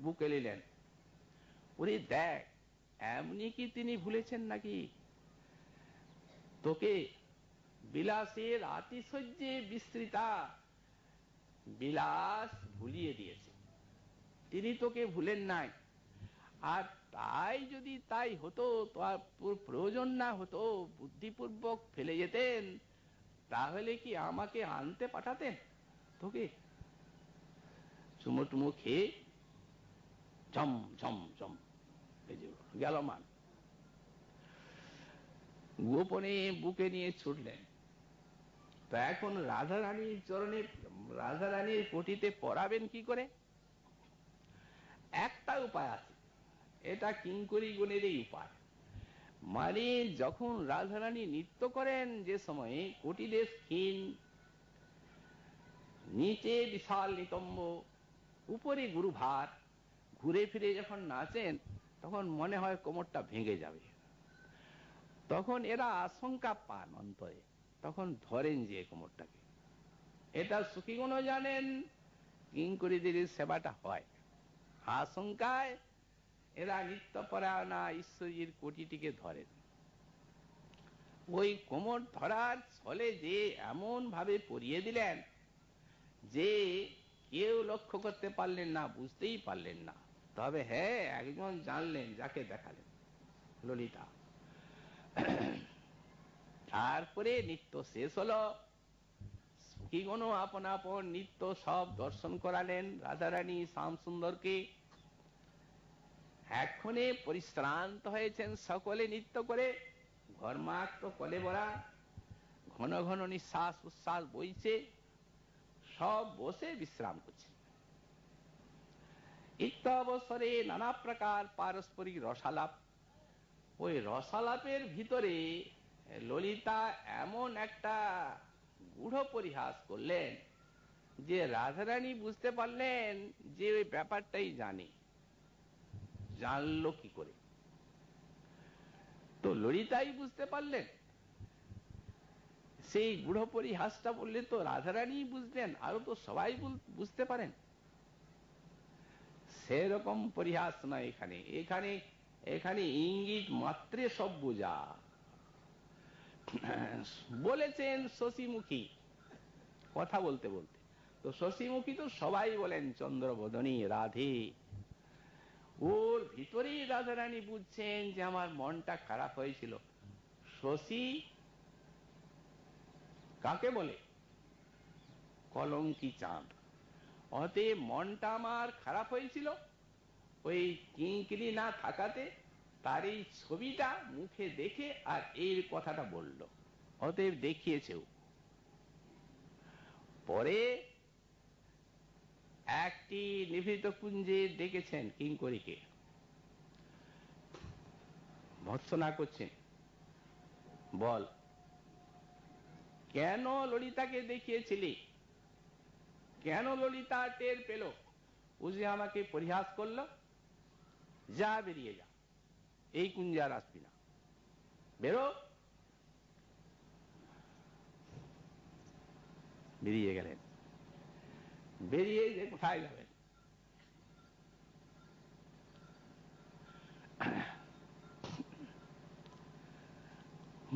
বুকে নিলেন। ওরে দেখ, এমনি কি তিনি ভুলেছেন নাকি? তোকে বিলাসের আতিশয্যে বিস্তৃতা বিলাস ভুলিয়ে দিয়েছে, তিনি তোকে ভুলেন নাই। আর তাই যদি তাই হতো, তার প্রয়োজন না হতো, বুদ্ধিপূর্বক ফেলে যেতেন, তাহলে কি আমাকে আনতে পাঠাতেন তোকে? চুমো টুমো খেয়ে ঝম ঝম ঝম গেল মান। গোপনে বুকে নিয়ে ছুটলেন। তা এখন রাধারানীর চরণে, রাধারানীর কোটিতে পরাবেন কি করে? একটা উপায় আছে, এটা কিঙ্করী গুণেরই উপায়। মানে যখন রাধারানী নৃত্য করেন, যে সময়ে কোটিদেশ ক্ষীণ, নিচে বিশাল নিতম্ব, উপরে গুরুভার, ঘুরে ফিরে যখন নাচেন তখন মনে হয় কোমরটা ভেঙে যাবে। তখন এরা আশঙ্কা পান অন্তরে, তখন ধরেন যে কোমরটাকে। এটা সখীগণও জানেন, কিঙ্করীদের সেবাটা হয় আশঙ্কায়। এরা নিত্যপরায়ণা ঈশ্বরীর কোটিটিকে ধরেন। ওই কোমর ধরার ছলে যে এমন ভাবে পরিয়ে দিলেন যে কেউ লক্ষ্য করতে পারলেন না, বুঝতেই পারলেন না। তবে হ্যাঁ, একজন জানলেন, যাকে দেখালেন, ললিতা। তারপরে নৃত্য শেষ হলো, সখীগণও আপন আপন নৃত্য সব দর্শন করালেন রাধারানী শ্যাম সুন্দরকে। এক্ষণে পরিশ্রান্ত হয়েছেন সকলে নৃত্য করে, ঘর্মাক্ত কলে ভরা, ঘন ঘন নিঃশ্বাস উচ্ছ্বাস বইছে, সব বসে বিশ্রাম করছে। ইত্য অবসরে নানা প্রকার পারস্পরিক রসালাপ। ওই রসালাপের ভিতরে ললিতা এমন একটা গূঢ় পরিহাস করলেন যে রাধারানী বুঝতে পারলেন যে ওই ব্যাপারটাই জানে। জানলো কি করে? তো ললিতাই বুঝতে পারলেন। সেই গূঢ় পরিহাসটা বললে তো রাধারানী বুঝলেন, আরো তো সবাই বুঝতে পারেন। সেরকম পরিহাস নয় এখানে। এখানে এখানে ইঙ্গিত মাত্রে সব বোঝা। বলেছেন শশীমুখী, কথা বলতে বলতে। তো শশীমুখী তো সবাই বলেন চন্দ্রবদনী রাধে। ওর ভিতরেই রাধারানী বুঝছেন যে আমার মনটা খারাপ হয়েছিল। শশী কাকে বলে? কলঙ্কি চাঁদ। অতএব মনটা আমার খারাপ হয়েছিল ওই কিঙ্কিনি না থাকাতে, তার এই ছবিটা মুখে দেখে আর এই কথাটা বলল। অতএব দেখিয়েছেও। পরে একটি নিভৃত কুঞ্জে ডেকেছেন কিঙ্করীকে, ভর্ৎসনা করছেন, বল কেন ললিতাকে দেখিয়েছিলি? কেন ললিতা টের পেল? ও যে আমাকে পরিহাস করলো। যা, বেরিয়ে যা, এই কুঞ্জে আর আসবি না, বেরো। বেরিয়ে গেলেন। বেরিয়ে যে কোথায় যাবেন?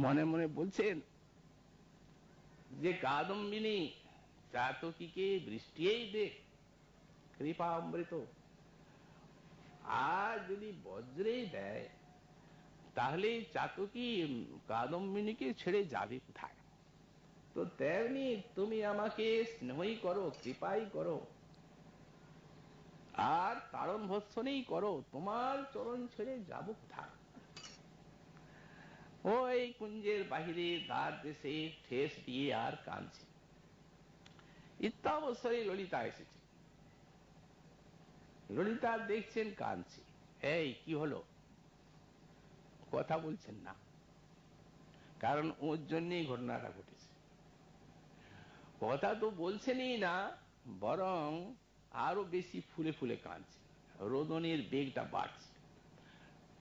মনে মনে বলছেন যে কাদম্বিনী চাতকীকে বৃষ্টিই দে কৃপা অমৃত, আর যদি বজ্রেই দেয় তাহলে চাতকী কাদম্বিনীকে ছেড়ে যাবে কোথায়? তো তেমনি তুমি আমাকে স্নেহই করো, কৃপাই করো, আর তারণ ভৎসনেই করো, তোমার চরণ ছেড়ে যাব কোথায়? ওই কুঞ্জের বাহিরে দ্বার দেশে ঠেস দিয়ে আর কাঁদছে। ইত্যাবসরে ললিতা এসেছে। ললিতা দেখছেন কাঁদছে। এই কি হলো? কথা বলছেন না, কারণ ওর জন্যই ঘটনাটা ঘটেছে। কথা তো বলছেনই না, বরং আরো বেশি ফুলে ফুলে কাঁদছে, রোদনের বেগটা বাড়ছে।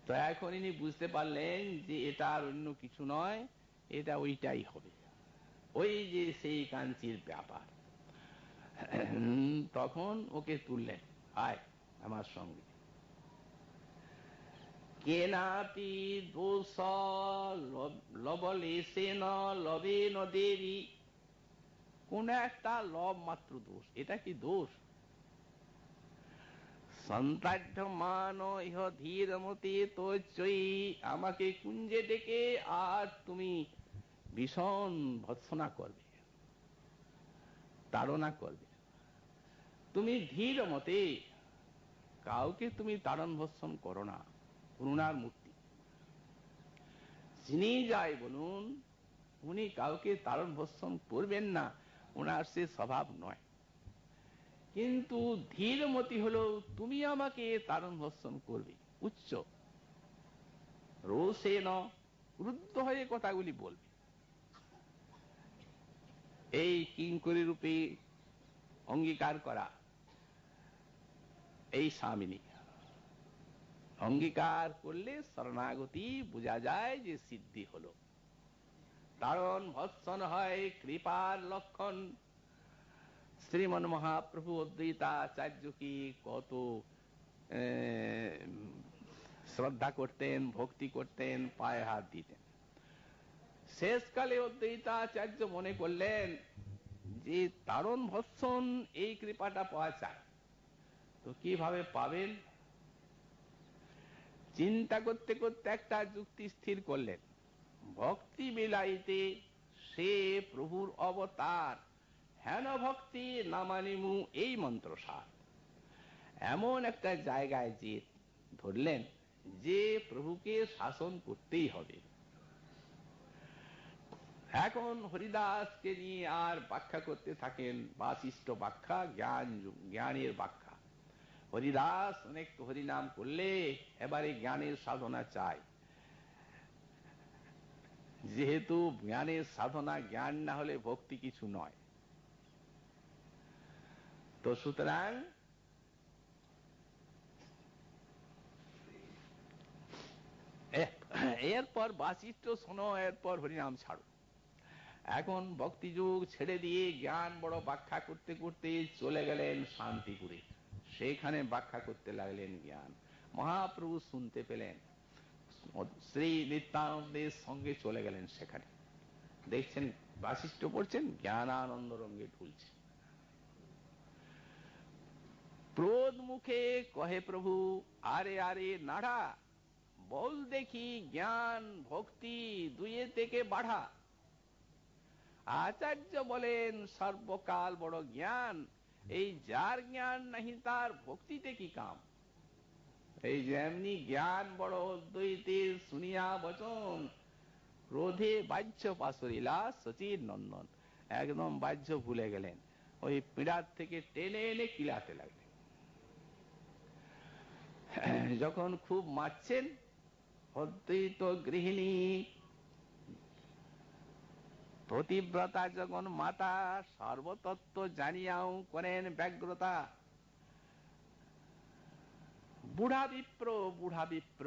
তো এখন ইনি বুঝতে পারলেন যে এটা আর অন্য কিছু নয়, এটা ওইটাই হবে, ওই যে সেই কাঞ্চির ব্যাপার। তখন ওকে তুললেন, আয় আমার সঙ্গে। কেনাপি দোষ লবলেশেন লবেন দেবী, কোন একটা লব মাত্র দোষ, এটা কি দোষ? সন্তাঢ্য মান ইহ ধীর মতে তোই, আমাকে কুঞ্জে ডেকে আর তুমি ভীষণ ভৎসনা করবে, তাড়না করবে। তুমি ধীর মতে, কাউকে তুমি তাড়ন ভৎসন করো না, করুণার মূর্তি। যিনি যাই বলুন, উনি কাউকে তাড়ন ভৎসন করবেন না, ওনার সে স্বভাব নয়। কিন্তু ধীরমতি হলো তুমি আমাকে তাড়ন ভৎসন করবে, উচ্চ রোষে ন, ক্রুদ্ধ হয়ে কথাগুলি বলবে। এই কিঙ্করী রূপে অঙ্গীকার করা এই স্বামিনী, অঙ্গীকার করলে শরণাগতি বোঝা যায় যে সিদ্ধি হলো, তাড়ন ভৎসন হয় কৃপার লক্ষণ। শ্রীমন মহাপ্রভু অদ্বৈতাচার্য কি কত শ্রদ্ধা করতেন, ভক্তি করতেন, পায়ে হাত দিতেন। শেষকালে অদ্বৈতাচার্য মনে করলেন যে তাড়ন ভৎসন এই কৃপাটা পাওয়া যায়, তো কিভাবে পাবেন? চিন্তা করতে করতে একটা যুক্তি স্থির করলেন। ভক্তি বিলাইতে সে প্রভুর অবতার, হেন ভক্তি না মানিমু এই মন্ত্র সার। এমন একটা জায়গায় যে ধরলেন যে প্রভুকে শাসন করতেই হবে। এখন হরিদাসকে নিয়ে আর ব্যাখ্যা করতে থাকেন, বাশিষ্ঠ ব্যাখ্যা, জ্ঞানের ব্যাখ্যা। হরিদাস অনেক হরিনাম করলে এবারে জ্ঞানের সাধনা চাই, যেহেতু জ্ঞানের সাধনা, জ্ঞান না হলে ভক্তি কিছু নয়। তো সুতরাং এরপর বাশিষ্ঠ শোনো, এরপর হরিনাম ছাড়ো। এখন ভক্তি যুগ ছেড়ে দিয়ে জ্ঞান বড় ব্যাখ্যা করতে করতে চলে গেলেন শান্তিপুরে, সেখানে ব্যাখ্যা করতে লাগলেন জ্ঞান। মহাপ্রভু শুনতে পেলেন, শ্রী নিত্যানন্দের সঙ্গে চলে গেলেন সেখানে। দেখছেন বাশিষ্ঠ পড়ছেন, জ্ঞানানন্দ রঙ্গে ঢুলছে। ক্রোধ মুখে কহে প্রভু, আরে আরে নাড়া, বল দেখি জ্ঞান ভক্তি দুয়ে থেকে বাড়া। আচার্য বলেন সর্বকাল বড় জ্ঞান, এই যার জ্ঞান নাহি তার ভক্তিতে কি কাম। এই যেমনি জ্ঞান বড় অদ্বৈতের শুনিয়া বচন, ক্রোধে বাহ্য পাশরিলা সচির নন্দন। একদম বাহ্য ভুলে গেলেন, ওই পীড়ার থেকে টেনে এনে কিলাতে লাগলেন। যখন খুব মারছেন, অদ্বৈত গৃহিণী পতিব্রতা যখন মাতা, সর্বতত্ত্ব জানিয়াও করেন ব্যগ্রতা। বুড়া বিপ্র, বুড়া বিপ্র,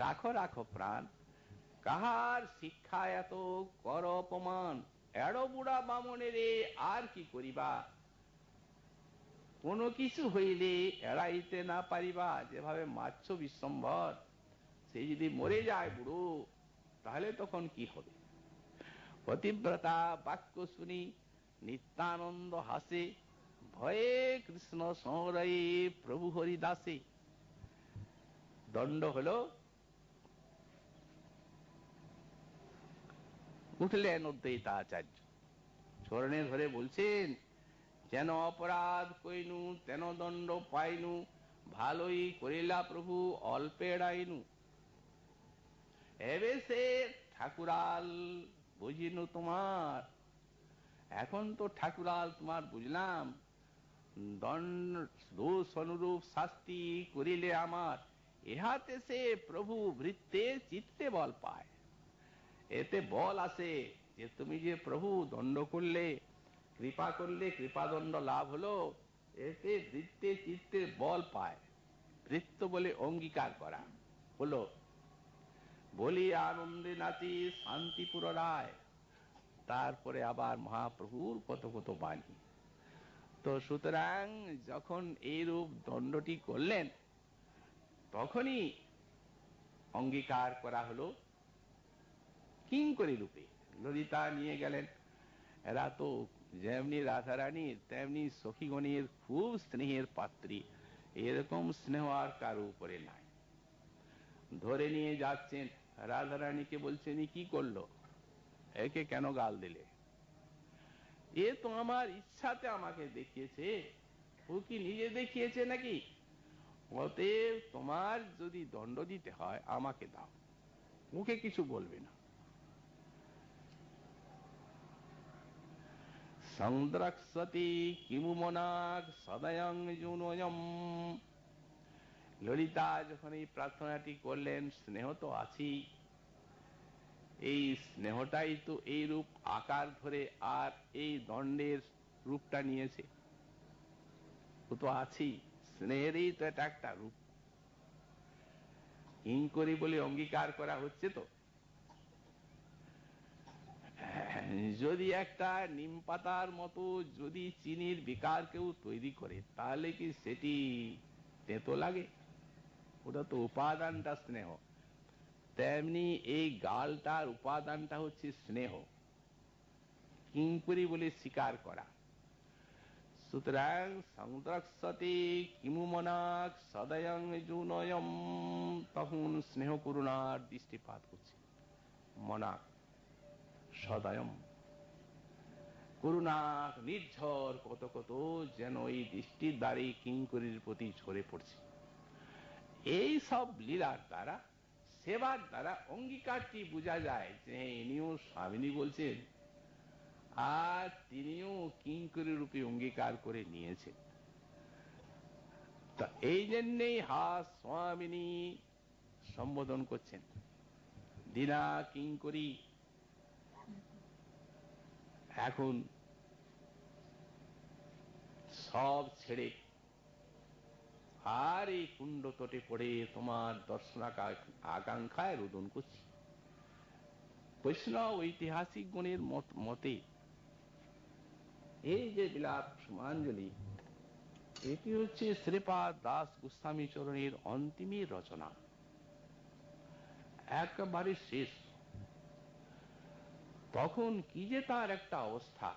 রাখো রাখো প্রাণ, কাহার শিক্ষা এত কর অপমান। এড়ো বুড়া বামনের আর কি করিবা, কোনো কিছু হইলে এড়াইতে না পারিবা, যেভাবে মারছ বিশ্বম্ভর, সে যদি মরে যায় বুড়ো তাহলে তখন কি হবে? পতিব্রতা বাক্য শুনি নিত্যানন্দ হাসে, ভয়ে কৃষ্ণ সংরয়ে প্রভু হরিদাসে। দণ্ড হলো, উঠলেন অদ্বৈতাচার্য, চরণে ধরে বলছেন, যেন অপরাধ কইনু তেন দণ্ড পাইনু, ভালোই করিলা প্রভু অল্পে এড়াইনু। এবে সে ঠাকুরাল বুঝিনু তোমার, এখন তো ঠাকুরাল তোমার বুঝলাম, দণ্ড দোষ অনুরূপ শাস্তি করিলে আমার, ইহাতে সে প্রভু বৃত্তে চিত্তে বল পায়। এতে বল আসে যে তুমি যে প্রভু দণ্ড করলে, কৃপা করলে, কৃপাদণ্ড লাভ হলো, এতে বৃত্তে চিত্তে বল পায়। বৃত্ত বলে অঙ্গীকার করা হলো। বলি আনন্দে নাচি শান্তিপুর রায়। তারপরে আবার মহাপ্রভুর কত কত বাণী। তো সুতরাং যখন এইরূপ দণ্ডটি করলেন, তখনই অঙ্গীকার করা হলো কিঙ্করী রূপে। ললিতা নিয়ে গেলেন। এরা তো যেমনি রাধারানীর তেমনি সখীগণের খুব স্নেহের পাত্রী, এরকম স্নেহ আর কারো উপরে নাই। ধরে নিয়ে যাচ্ছেন, রাধারানীকে বলছেন, কি করলো, একে কেন গাল দিলে? এ তো আমার ইচ্ছাতে আমাকে দেখিয়েছে, ও কি নিজে দেখিয়েছে নাকি? অতএব তোমার যদি দণ্ড দিতে হয় আমাকে দাও, ওকে কিছু বলবে না। সংদ্রক্ষতি কিমু মনাক সদয়ং জুনয়ম। ললিতা যখন এই প্রার্থনাটি করলেন, স্নেহ তো আছেই, এই স্নেহটাই তো এই রূপ আকার ধরে আর এই দণ্ডের রূপটা নিয়েছে। ও তো আছেই, স্নেহেরই তো এটা একটা রূপ। কিঙ্করী বলে অঙ্গীকার করা হচ্ছে। তো যদি একটা নিম পাতার মতো যদি চিনির বিকার কেউ তৈরি করে, তাহলে কি সেটি তেতো লাগে? ওটা তো উপাদানটা স্নেহ। তেমনি এই গালটার উপাদানটা হচ্ছে স্নেহ, কিঙ্করী বলে স্বীকার করা। সুতরাং সংদ্রক্ষতি কিমু মনাক সদয়ং জুনয়ম, তখন স্নেহ করুণার দৃষ্টিপাত করছে। মনাক সদয়ম, করুণা নির্ঝর কত কত যেন এই দৃষ্টির দ্বারে কিঙ্করীর প্রতি ঝরে পড়ছে। এই সব লীলার দ্বারা, সেবার দ্বারা অঙ্গীকারটি বোঝা যায় যে ইনিও স্বামিনী বলছেন, আর তিনিও কিঙ্করী রূপে অঙ্গীকার করে নিয়েছেন। তা এই জন্যেই হা স্বামিনী সম্বোধন করছেন। দীনা কিঙ্করী এখন সব ছেড়ে আর এই কুণ্ড তটে পড়ে তোমার দর্শন আকাঙ্ক্ষায় রোদন করছি। বৈষ্ণব ঐতিহাসিক গণের মতে এই যে বিলাপ সুমাঞ্জলি, এটি হচ্ছে শ্রীপাদ দাস গোস্বামী চরণের অন্তিমের রচনা, একেবারে শেষ। তখন কি যে তার একটা অবস্থা,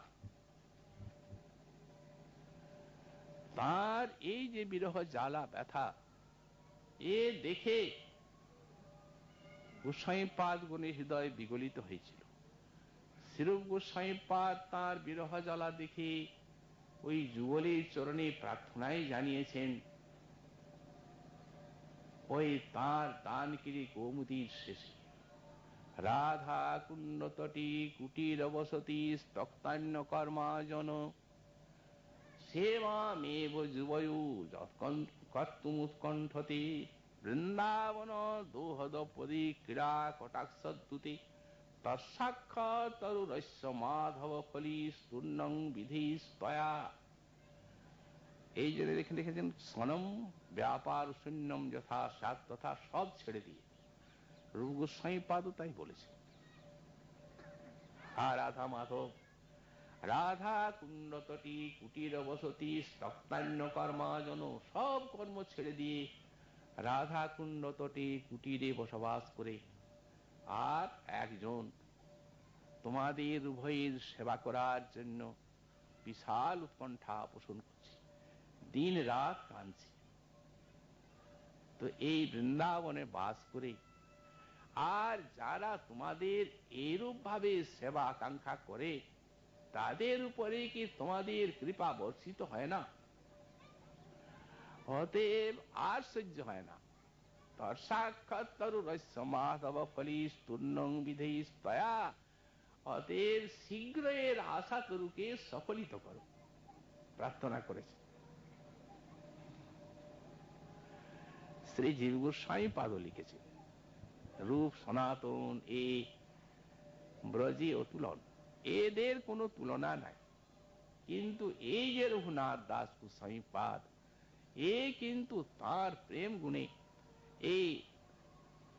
তার এই যে বিরহ জ্বালা ব্যথা, এ দেখে গোস্বামীপাদ গণের হৃদয় বিগলিত হয়েছিল। শ্রীরূপ গোস্বামীপাদ তাঁর বিরহ জ্বালা দেখে ওই যুগলের চরণে প্রার্থনায় জানিয়েছেন, ওই তাঁর দানকিরি কৌমুদীর শেষে রাধা কুণ্ড তটি কুটির বসতি স্তক্তান্য কর্মাজন সেবামেব যুবয়ু কর্তুমুৎকণ্ঠতে বৃন্দাবন দোহদ পদী ক্রীড়া কটাক্ষদূতে তৎসাক্ষাৎ তরুরস্য মাধব ফলি স্তূর্ণং বিধি স্তয়া। এই জন্য লিখেছেন, সনম ব্যাপার শূন্যম যথা সাত, তথা সব ছেড়ে দিয়ে। রূপ গোস্বামীপাদও তাই বলেছে। আর রাধা মাধব রাধা কুণ্ড তটি কুটির বসতি স্তক্তান্য কর্মাজন, সব কর্ম ছেড়ে দিয়ে রাধা কুণ্ড তটি কুটিরে বসবাস করে আর একজন তোমাদের উভয়ের সেবা করার জন্য বিশাল উৎকণ্ঠা পোষণ করছে, দিন রাত কাঁদছে। তো এই বৃন্দাবনে বাস করে আর যারা তোমাদের এরূপ ভাবে সেবা আকাঙ্ক্ষা করে তাদের উপরে কি তোমাদের কৃপা বর্ষিত হয় না? অতএব আর সহ্য হয় না। তৎসাক্ষাৎ তরুরস্য মাধব ফলিস্তূর্ণং বিধেয়স্তয়া, অতএব শীঘ্র এর আশা তরুকে সফলিত করো, প্রার্থনা করেছে। শ্রী জীব গোস্বামী পাদ লিখেছে, রূপ সনাতন এ ব্রজে অতুলন, এদের কোনো তুলনা নাই। কিন্তু এই যে রঘুনাথ দাস গোস্বামী পাদ, এ কিন্তু তার প্রেম গুণে এই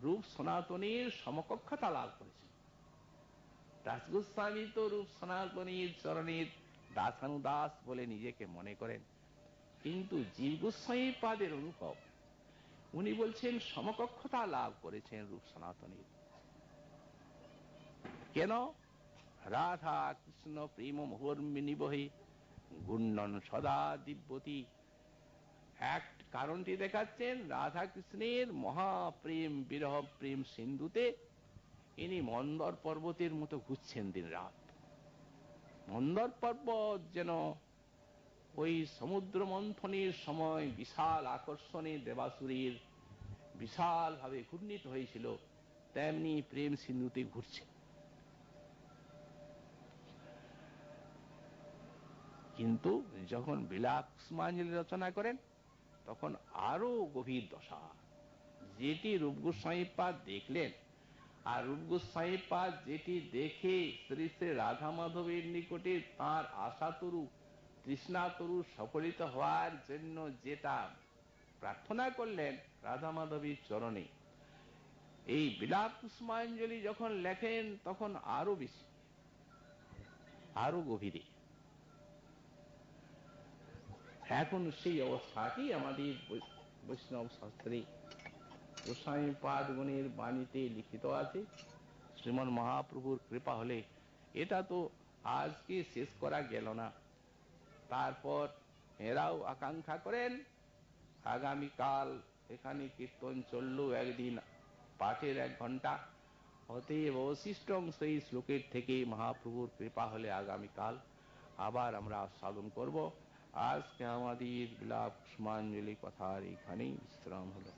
রূপ সনাতনীর সমকক্ষতা লাভ করেছে। দাস গোস্বামী তো রূপ সনাতনীর চরণের দাসানুদাস বলে নিজেকে মনে করেন, কিন্তু জীব গোস্বামী পাদের অনুভব, উনি বলছেন সমকক্ষতা লাভ করেছেন রূপ সনাতনীর। কেন? রাধা কৃষ্ণ প্রেম মোহর্মিনী বহে গুণন সদা দিব্যতি। এক কারণটি দেখাচ্ছেন, রাধা কৃষ্ণের মহাপ্রেম বিরহ প্রেম সিন্ধুতে ইনি মন্দর পর্বতের মতো ঘুরছেন দিন রাত। মন্দর পর্বত যেন ওই সমুদ্র মন্থনের সময় বিশাল আকর্ষণে দেবাসুরীর বিশাল ভাবে ঘূর্ণিত হয়েছিল, তেমনি প্রেম সিন্ধুতে ঘুরছে। কিন্তু যখন বিলাপ কুসুমাঞ্জলি রচনা করেন তখন আরো গভীর দশা, যেটি রূপ গোস্বামী পাদ দেখলেন, আর রূপ গোস্বামী পাদ যেটি দেখে শ্রী শ্রী রাধা মাধবের নিকটে তাঁর আশাতরু তৃষ্ণাতরু সফলিত হওয়ার জন্য যেটা প্রার্থনা করলেন রাধা মাধবীর চরণে, এই বিলাপ কুসুমাঞ্জলি যখন লেখেন তখন আরো বেশি, আরো গভীরে। এখন সেই অবস্থাটি আমাদের বৈষ্ণব শাস্ত্রে গোস্বামী পাদ গণের বাণীতে লিখিত আছে। শ্রীমন মহাপ্রভুর কৃপা হলে এটা তো আজকে শেষ করা গেল না, তারপর এরাও আকাঙ্ক্ষা করেন আগামীকাল এখানে কীর্তন চলল একদিন পাঠের 1 ঘন্টা, অতএব অবশিষ্ট সেই শ্লোকের থেকে মহাপ্রভুর কৃপা হলে আগামীকাল আবার আমরা আস্বাদন করব। আজকে আমাদের বিলাপ কুসুমাঞ্জলি কথার এখানেই বিশ্রাম হলো।